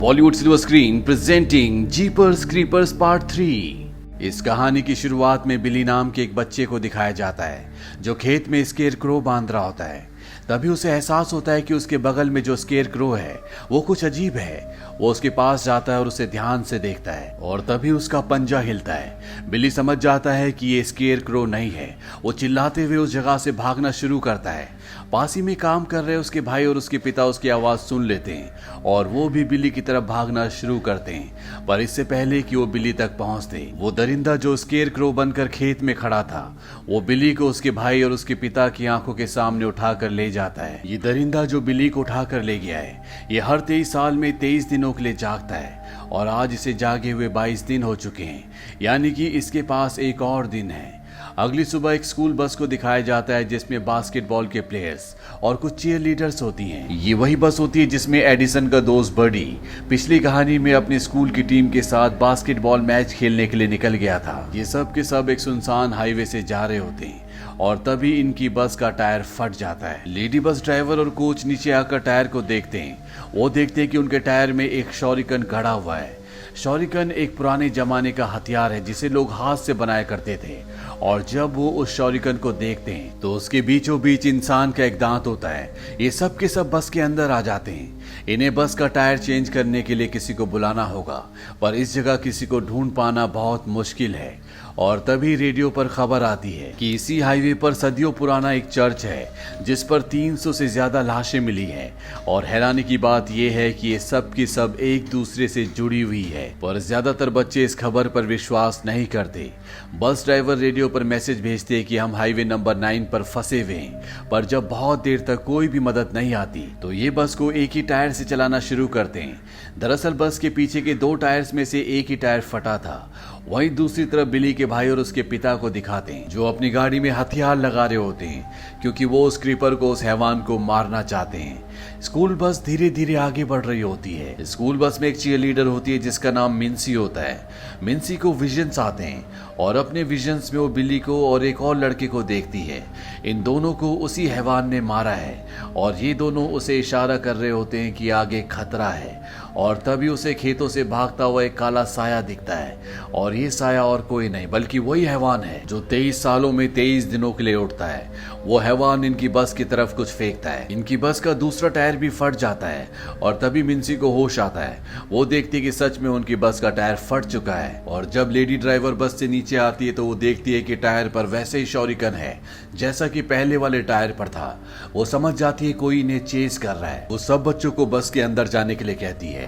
Bollywood silver screen presenting Jeepers Creepers part 3। इस कहानी की शुरुआत में बिली नाम के एक बच्चे को दिखाया जाता है जो खेत में स्केयर क्रो बांध रहा होता है। तभी उसे एहसास होता है कि उसके बगल में जो स्केयर क्रो है वो कुछ अजीब है। वो उसके पास जाता है और उसे ध्यान से देखता है और तभी उसका पंजा हिलता है। बिली समझ जाता है कि ये स्केयर क्रो नहीं है। वो चिल्लाते हुए उस जगह से भागना शुरू करता है। पास ही में काम कर रहे उसके भाई और उसके पिता उसकी आवाज सुन लेते हैं और वो भी बिली की तरफ भागना शुरू करते हैं। पर इससे पहले कि वो बिली तक पहुंचते, वो दरिंदा जो स्केयर क्रो बनकर खेत में खड़ा था वो बिली को उसके भाई और उसके पिता की आंखों के सामने उठाकर ले जाता है। ये दरिंदा जो बिली को उठाकर ले गया है ये हर 23 साल में 23 दिनों के लिए जागता है और आज इसे जागे हुए 22 दिन हो चुके हैं, यानी कि इसके पास एक और दिन है। अगली सुबह एक स्कूल बस को दिखाया जाता है जिसमें बास्केटबॉल के प्लेयर्स और कुछ चीयर लीडर्स होती हैं। ये वही बस होती है जिसमें एडिसन का दोस्त बर्डी पिछली कहानी में अपने स्कूल की टीम के साथ बास्केटबॉल मैच खेलने के लिए निकल गया था। ये सब के सब एक सुनसान हाईवे से जा रहे होते हैं और तभी इनकी बस का टायर फट जाता है। लेडी बस ड्राइवर और कोच नीचे आकर टायर को देखते हैं। वो देखते हैं कि उनके टायर में एक शॉरिकन गड़ा हुआ है। शॉरिकन एक पुराने जमाने का हथियार है जिसे लोग हाथ से बनाया करते थे और जब वो उस शॉरिकन को देखते हैं तो उसके बीचों बीच इंसान का एक दांत होता है। ये सब के सब बस के अंदर आ जाते हैं। इन्हें बस का टायर चेंज करने के लिए किसी को बुलाना होगा, पर इस जगह किसी को ढूंढ पाना बहुत मुश्किल है। और तभी रेडियो पर खबर आती है कि इसी हाईवे पर सदियों पुराना एक चर्च है जिस पर 300 से ज्यादा लाशें मिली हैं। और हैरानी की बात यह है कि ये सब की सब एक दूसरे से जुड़ी हुई है, पर ज्यादातर बच्चे इस खबर पर विश्वास नहीं करते। बस ड्राइवर रेडियो पर मैसेज भेजते हैं कि हम हाईवे नंबर 9 पर फंसे हुए हैं, पर जब बहुत देर तक कोई भी मदद नहीं आती तो ये बस को एक ही टायर से चलाना शुरू करते हैं। दरअसल बस के पीछे के 2 टायर्स में से एक ही टायर फटा था। वहीं दूसरी तरफ बिली के भाई और उसके पिता को दिखाते हैं जो अपनी गाड़ी में हथियार लगा रहे होते हैं क्योंकि वो उस क्रीपर को, उस हैवान को मारना चाहते हैं। स्कूल बस धीरे धीरे आगे बढ़ रही होती है। स्कूल बस में एक चीयर लीडर होती है जिसका नाम मिन्सी होता है। मिन्सी को विजन्स आते हैं और अपने विजन्स में वो बिली को और एक और लड़के को देखती है। इन दोनों को उसी हैवान ने मारा है और ये दोनों उसे इशारा कर रहे होते हैं कि आगे खतरा है। और तभी उसे खेतों से भागता हुआ एक काला साया दिखता है और ये साया और कोई नहीं बल्कि वही हैवान है जो 23 सालों में 23 दिनों के लिए उठता है। वो हैवान इनकी बस की तरफ कुछ फेंकता है। इनकी बस का दूसरा टायर भी फट जाता है और तभी मिन्सी को होश आता है। वो देखती है कि सच में उनकी बस का टायर फट चुका है और जब लेडी ड्राइवर बस से नीचे आती है तो वो देखती है कि टायर पर वैसे ही शॉरिकन है जैसा कि पहले वाले टायर पर था। वो समझ जाती है कोई इन्हें चेज कर रहा है। वो सब बच्चों को बस के अंदर जाने के लिए कहती है।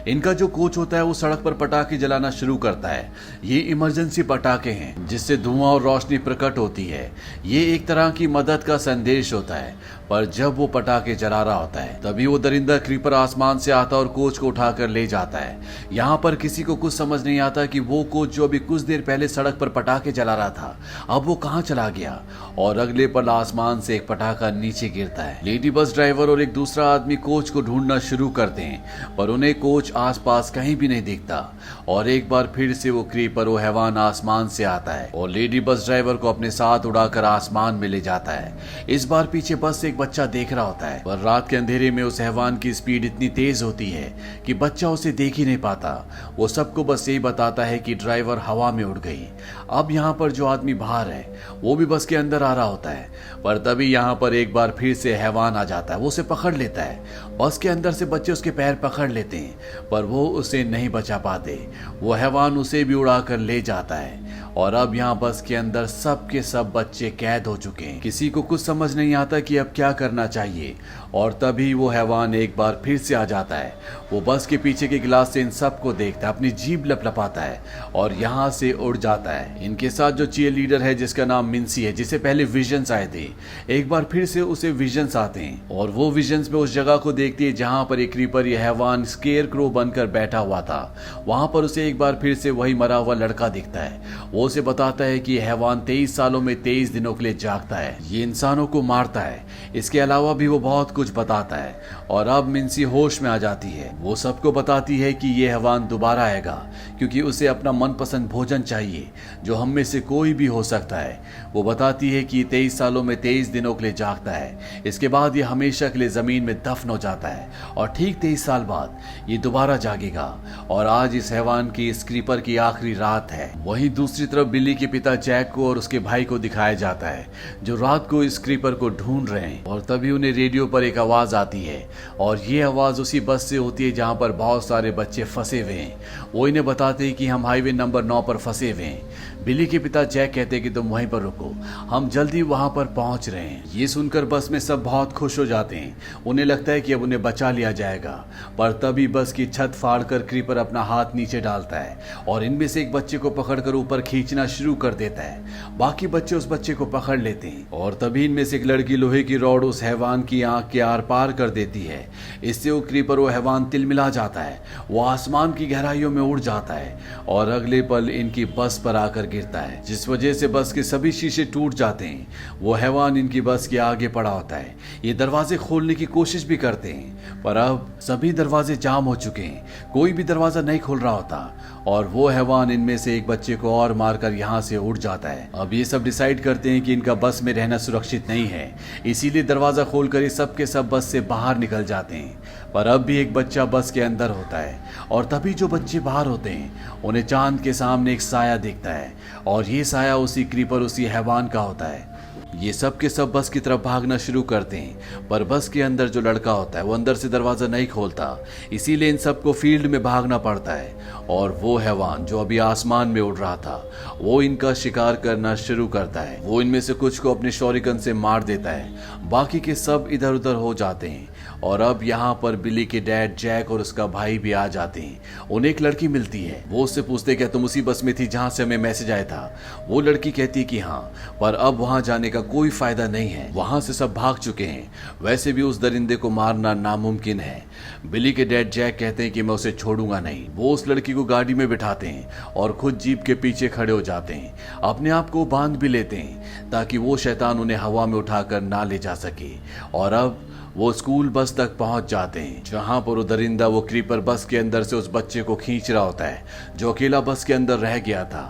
इनका जो कोच होता है वो सड़क पर पटाखे जलाना शुरू करता है। ये इमरजेंसी पटाखे हैं जिससे धुआं और रोशनी प्रकट होती है। ये एक तरह की मदद का संदेश होता है, पर जब वो पटाखे जला रहा होता है तभी वो दरिंदा क्रीपर आसमान से आता और कोच को उठाकर ले जाता है। यहाँ पर किसी को कुछ समझ नहीं आता कि वो कोच जो अभी कुछ देर पहले सड़क पर पटाखे जला रहा था अब वो कहाँ चला गया। और अगले पल आसमान से एक पटाखा नीचे गिरता है। लेडी बस ड्राइवर और एक दूसरा आदमी कोच को ढूंढना शुरू करते हैं पर उन्हें कोच आसपास कहीं भी नहीं दिखता। और एक बार फिर से वो क्रीपर, वो हैवान आसमान से आता है और लेडी बस ड्राइवर को अपने साथ उड़ाकर आसमान में ले जाता है। इस बार पीछे बस से एक बच्चा देख रहा होता है, पर रात के अंधेरे में उस हैवान की स्पीड इतनी तेज होती है कि बच्चा उसे देख ही नहीं पाता। वो सबको बस यही बताता है कि ड्राइवर हवा में उड़ गई। अब यहाँ पर जो आदमी बाहर है वो भी बस के अंदर आ रहा होता है, पर तभी यहाँ पर एक बार फिर से हैवान आ जाता है। वो उसे पकड़ लेता है। बस के अंदर से बच्चे उसके पैर पकड़ लेते हैं पर वो उसे नहीं बचा पाते। वो हैवान उसे भी उड़ाकर ले जाता है और अब यहाँ बस के अंदर सब के सब बच्चे कैद हो चुके हैं। किसी को कुछ समझ नहीं आता कि अब क्या करना चाहिए। और तभी वो हैवान एक बार फिर से आ जाता है। वो बस के पीछे के गिलास से इन सबको देखता है, अपनी जीभ लपलपाता है और यहाँ से उड़ जाता है। इनके साथ जो चीयर लीडर है जिसका नाम मिन्सी है, जिसे पहले विजन्स आए थे, एक बार फिर से उसे विजन्स आते हैं और वो विजन्स में उस जगह को देखती है जहाँ पर एक क्रीपर, ये हैवान स्केयर क्रो बनकर बैठा हुआ था। वहां पर उसे एक बार फिर से वही मरा हुआ लड़का दिखता है वो उसे बताता है कि यह हैवान 23 सालों में 23 दिनों के लिए जागता है, ये इंसानों को मारता है। इसके अलावा भी वो बहुत कुछ बताता है। और अब मिन्सी होश में आ जाती है। वो सबको बताती है कि ये हैवान दोबारा आएगा, क्योंकि उसे अपना मनपसंद भोजन चाहिए, जो हम में से कोई भी हो सकता है। वो बताती है कि 23 सालों में 23 दिनों के लिए जागता है, इसके बाद ये हमेशा के लिए जमीन में दफन हो जाता है और ठीक 23 साल बाद ये दोबारा जागेगा। और आज इस हैवान की, इस क्रीपर की आखिरी रात है। वहीं दूसरी तरफ बिली के पिता जैक को और उसके भाई को दिखाया जाता है, जो रात को इस क्रीपर को ढूंढ रहे हैं। और तभी उन्हें रेडियो पर एक आवाज आती है, और ये आवाज उसी बस से होती है जहां पर बहुत सारे बच्चे फंसे हुए हैं। वो इन्हें बताते हैं कि हम हाईवे नंबर 9 पर फंसे हुए हैं। बिली के पिता जैक कहते हैं कि तुम वहीं पर रुको, हम जल्दी वहां पर पहुंच रहे हैं। ये सुनकर बस में सब बहुत खुश हो जाते हैं। उन्हें लगता है कि अब उन्हें बचा लिया जाएगा। पर तभी बस की छत फाड़कर क्रीपर अपना हाथ नीचे डालता है और इनमें से एक बच्चे को पकड़कर ऊपर खींचना शुरू कर देता है। बाकी बच्चे उस बच्चे को पकड़ लेते हैं और तभी इनमें से एक लड़की लोहे की रॉड उस हैवान की आंख के आर पार कर देती है। इससे वो क्रीपर, वो हैवान तिलमिला जाता है। वो आसमान की गहराइयों में उड़ जाता है और अगले पल इनकी बस पर आकर गिरता है, जिस वजह से बस के सभी शीशे टूट जाते हैं। वो हैवान इनकी बस के आगे पड़ा होता है। ये दरवाजे खोलने की कोशिश भी करते हैं, पर अब सभी दरवाजे जाम हो चुके हैं, कोई भी दरवाजा नहीं खुल रहा होता। और वो हैवान इनमें से एक बच्चे को और मारकर यहाँ से उड़ जाता है। अब ये सब डिसाइड करते हैं कि इनका बस में रहना सुरक्षित नहीं है, इसीलिए दरवाजा खोलकर ये सब के सब बस से बाहर निकल जाते हैं। पर अब भी एक बच्चा बस के अंदर होता है और तभी जो बच्चे बाहर होते हैं उन्हें चांद के सामने एक साया दिखता है और ये साया उसी क्रीपर, उसी हैवान का होता है। ये सब के सब बस की तरफ भागना शुरू करते हैं, पर बस के अंदर जो लड़का होता है वो अंदर से दरवाजा नहीं खोलता, इसीलिए इन सबको फील्ड में भागना पड़ता है। और वो हैवान जो अभी आसमान में उड़ रहा था वो इनका शिकार करना शुरू करता है। वो इनमें से कुछ को अपने शॉरिगन से मार देता है, बाकी के सब इधर उधर हो जाते हैं। और अब यहाँ पर बिली के डैड जैक और उसका भाई भी आ जाते हैं। उन्हें एक लड़की मिलती है। वो उससे पूछते क्या तुम उसी बस में थी जहाँ से हमें मैसेज आया था? वो लड़की कहती कि हाँ, पर अब वहाँ जाने का कोई फायदा नहीं है, वहां से सब भाग चुके हैं। वैसे भी उस दरिंदे को मारना नामुमकिन है। बिली के डैड जैक कहते हैं कि मैं उसे छोड़ूंगा नहीं। वो उस लड़की को गाड़ी में बिठाते हैं और खुद जीप के पीछे खड़े हो जाते हैं। अपने आप को बांध भी लेते हैं ताकि वो शैतान उन्हें हवा में उठाकर ना ले जा सके। और अब वो स्कूल बस तक पहुंच जाते हैं, जहां पर वो दरिंदा, वो क्रीपर बस के अंदर से उस बच्चे को खींच रहा होता है जो अकेला बस के अंदर रह गया था।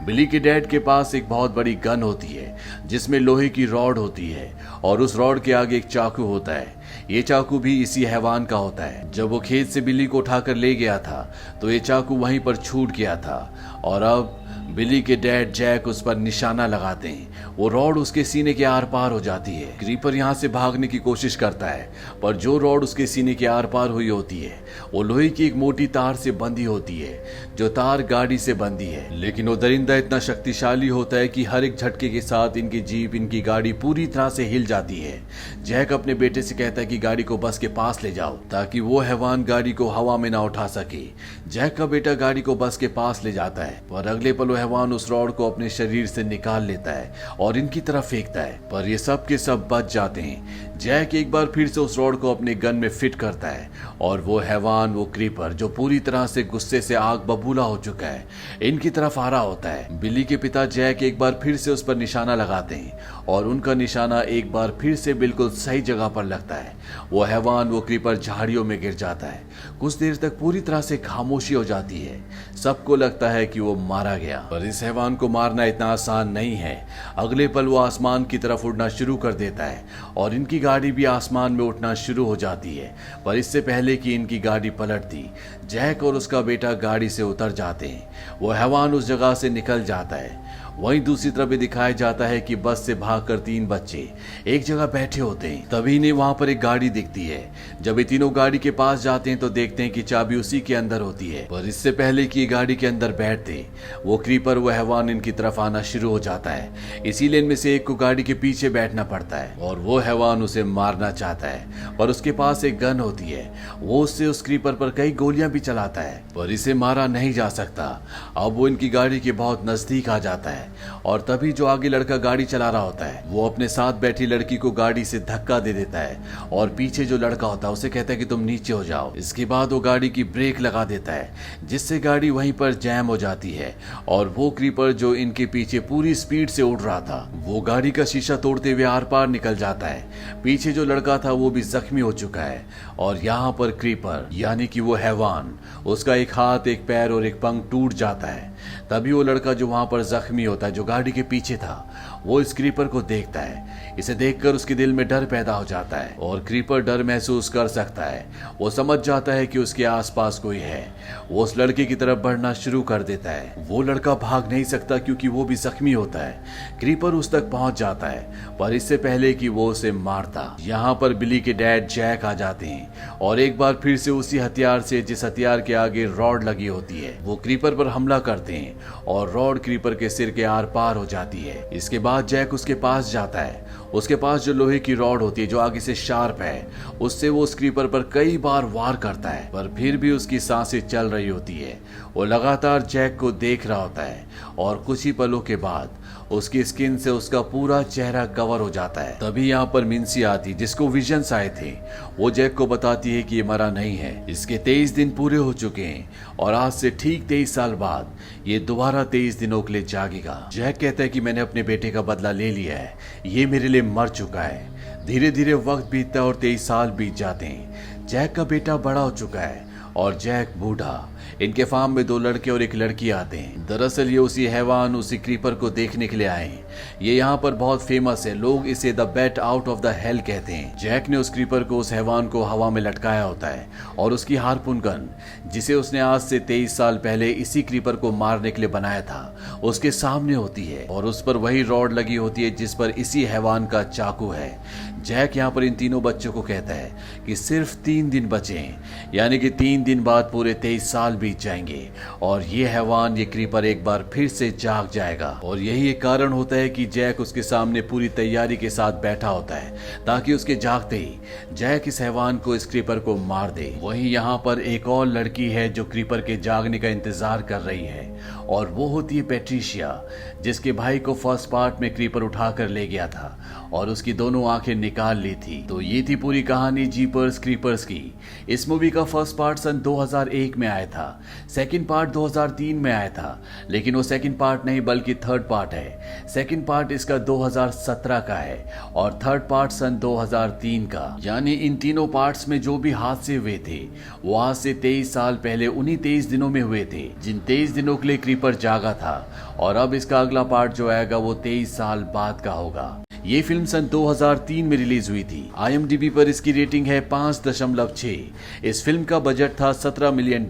बिली के डैड के पास एक बहुत बड़ी गन होती है जिसमें लोहे की रॉड होती है और उस रॉड के आगे एक चाकू होता है। ये चाकू भी इसी हैवान का होता है। जब वो खेत से बिल्ली को उठाकर ले गया था तो ये चाकू वहीं पर छूट गया था और अब बिली के डैड जैक उस पर निशाना लगाते हैं। वो रॉड उसके सीने के आर पार हो जाती है। क्रीपर यहाँ से भागने की कोशिश करता है, पर जो रॉड उसके सीने के आर पार हुई होती है वो लोहे की एक मोटी तार से बंधी होती है, जो तार गाड़ी से बंधी है। लेकिन वो दरिंदा इतना शक्तिशाली होता है कि हर एक झटके के साथ इनकी जीप, इनकी गाड़ी पूरी तरह से हिल जाती है। जैक अपने बेटे से कहता है कि गाड़ी को बस के पास ले जाओ ताकि वो हैवान गाड़ी को हवा में ना उठा सके। जैक का बेटा गाड़ी को बस के पास ले जाता है, पर अगले पल हैवान उस रॉड को अपने शरीर से निकाल लेता है और इनकी तरफ फेंकता है, पर ये सब के सब बच जाते हैं। जैक एक बार फिर से उस रॉड को अपने गन में फिट करता है और वो हैवान, वो क्रीपर जो पूरी तरह से गुस्से से आग बबूला हो चुका है, इनकी तरफ आ रहा होता है। बिली के पिता जैक एक बार फिर से उस पर निशाना लगाते हैं और उनका निशाना एक बार फिर से बिल्कुल सही जगह पर लगता है। वो हैवान, वो क्रीपर झाड़ियों में गिर जाता है। कुछ देर तक पूरी तरह से खामोशी हो जाती है। सबको लगता है कि वो मारा गया, पर इस हैवान को मारना इतना आसान नहीं है। अगले पल वो आसमान की तरफ उड़ना शुरू कर देता है और इनकी गाड़ी भी आसमान में उठना शुरू हो जाती है। पर इससे पहले कि इनकी गाड़ी पलटती, जैक और उसका बेटा गाड़ी से उतर जाते हैं। वो हैवान उस जगह से निकल जाता है। वहीं दूसरी तरफ भी दिखाया जाता है कि बस से भागकर 3 बच्चे एक जगह बैठे होते हैं। तभी इन्हें वहां पर एक गाड़ी दिखती है। जब ये तीनों गाड़ी के पास जाते हैं तो देखते हैं कि चाबी उसी के अंदर होती है। पर इससे पहले कि ये गाड़ी के अंदर बैठते, वो क्रीपर, वो हैवान इनकी तरफ आना शुरू हो जाता है। इसीलिए इनमें से एक को गाड़ी के पीछे बैठना पड़ता है और वो हैवान उसे मारना चाहता है, पर उसके पास एक गन होती है। वो उससे उस क्रीपर पर कई गोलियां भी चलाता है, पर इसे मारा नहीं जा सकता। अब वो इनकी गाड़ी के बहुत नजदीक आ जाता जाता है और तभी जो आगे लड़का गाड़ी चला रहा होता है वो अपने साथ बैठी लड़की को गाड़ी से धक्का दे देता है और पीछे जो लड़का होता है उसे कहता है कि तुम नीचे हो जाओ। इसके बाद वो गाड़ी की ब्रेक लगा देता है जिससे गाड़ी वहीं पर जैम हो जाती है और वो क्रीपर जो इनके पीछे पूरी स्पीड से उड़ रहा था वो गाड़ी का शीशा तोड़ते हुए आर पार निकल जाता है। पीछे जो लड़का था वो भी जख्मी हो चुका है और यहाँ पर क्रीपर यानी कि वो हैवान, उसका एक हाथ, एक पैर और एक पंख टूट जाता है। तभी वो लड़का जो वहां पर जख्मी होता है, जो गाड़ी के पीछे था, वो इस क्रीपर को देखता है। इसे देखकर उसके दिल में डर पैदा हो जाता है और क्रीपर डर महसूस कर सकता है। वो समझ जाता है कि उसके आसपास कोई है। वो उस लड़के की तरफ बढ़ना शुरू कर देता है। वो लड़का भाग नहीं सकता क्योंकि वो भी जख्मी होता है। क्रीपर उस तक पहुंच जाता है पर इससे पहले कि वो उसे मारता, यहाँ पर बिली के डैड जैक आ जाते हैं और एक बार फिर से उसी हथियार से, जिस हथियार के आगे रॉड लगी होती है, वो क्रीपर पर हमला करते हैं और रॉड क्रीपर के सिर के आर पार हो जाती है। इसके बाद जैक उसके पास जाता है। उसके पास जो लोहे की रॉड होती है जो आगे से शार्प है, उससे वो उस क्रीपर पर कई बार वार करता है पर फिर भी उसकी सांसें चल रही होती है। वो लगातार जैक को देख रहा होता है और कुछ ही पलों के बाद उसकी स्किन से उसका पूरा चेहरा कवर हो जाता है। तभी यहाँ पर मिन्सी आती जिसको विजन्स आए थे। वो जैक को बताती है कि ये मरा नहीं है, इसके 23 दिन पूरे हो चुके हैं और आज से ठीक 23 साल बाद ये दोबारा 23 दिनों के लिए जागेगा। जैक कहता है कि मैंने अपने बेटे का बदला ले लिया है, ये मेरे लिए मर चुका है। धीरे धीरे वक्त बीतता है और 23 साल बीत जाते हैं। जैक का बेटा बड़ा हो चुका है और जैक बूढ़ा। इनके फार्म में 2 लड़के और 1 लड़की आते हैं। दरअसल ये उसी हैवान, उसी क्रीपर को देखने के लिए आए हैं। ये यहाँ पर बहुत फेमस है, लोग इसे the bat out of the hell कहते हैं। जैक ने उस क्रीपर को, उस हैवान को हवा में लटकाया होता है और उसकी हार्पून गन, जिसे उसने आज से 23 साल पहले इसी क्रीपर को मारने के लिए बनाया था, उसके सामने होती है और उस पर वही रॉड लगी होती है जिस पर इसी हैवान का चाकू है। जैक यहाँ पर इन तीनों बच्चों को कहता है कि सिर्फ 3 दिन बचे हैं, यानी कि 3 दिन बाद पूरे 23 साल बीत जाएंगे और ये हैवान, ये क्रीपर एक बार फिर से जाग जाएगा। और यही एक कारण होता है कि जैक उसके सामने पूरी तैयारी के साथ बैठा होता है ताकि उसके जागते ही जैक इस हैवान को, इस क्रीपर को मार दे। वहीं यहाँ पर एक और लड़की है जो क्रीपर के जागने का इंतजार कर रही है और वो होती है पैट्रिशिया, जिसके भाई को फर्स्ट पार्ट में क्रीपर उठाकर ले गया था और उसकी दोनों आंखें निकाल ली थी। तो ये थी पूरी कहानी जीपर्स क्रीपर्स की। इस मूवी का फर्स्ट पार्ट सन 2001 में आया था, सेकंड पार्ट 2003 में आया था, लेकिन वो सेकंड पार्ट नहीं बल्कि थर्ड पार्ट है। सेकंड पार्ट इसका 2017 का है और थर्ड पार्ट सन 2003 का। यानी इन तीनों पार्ट्स में जो भी हादसे हुए थे वो आज से 23 साल पहले उन्हीं 23 दिनों में हुए थे, जिन 23 दिनों के लिए क्रीपर जागा था। और अब इसका अगला पार्ट जो आएगा वो 23 साल बाद का होगा। ये फिल्म सन 2003 में रिलीज हुई थी। IMDb पर इसकी रेटिंग है 5.6। इस फिल्म का बजट था $17 मिलियन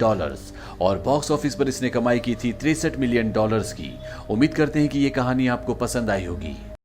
और बॉक्स ऑफिस पर इसने कमाई की थी $63 मिलियन की। उम्मीद करते हैं कि ये कहानी आपको पसंद आई होगी।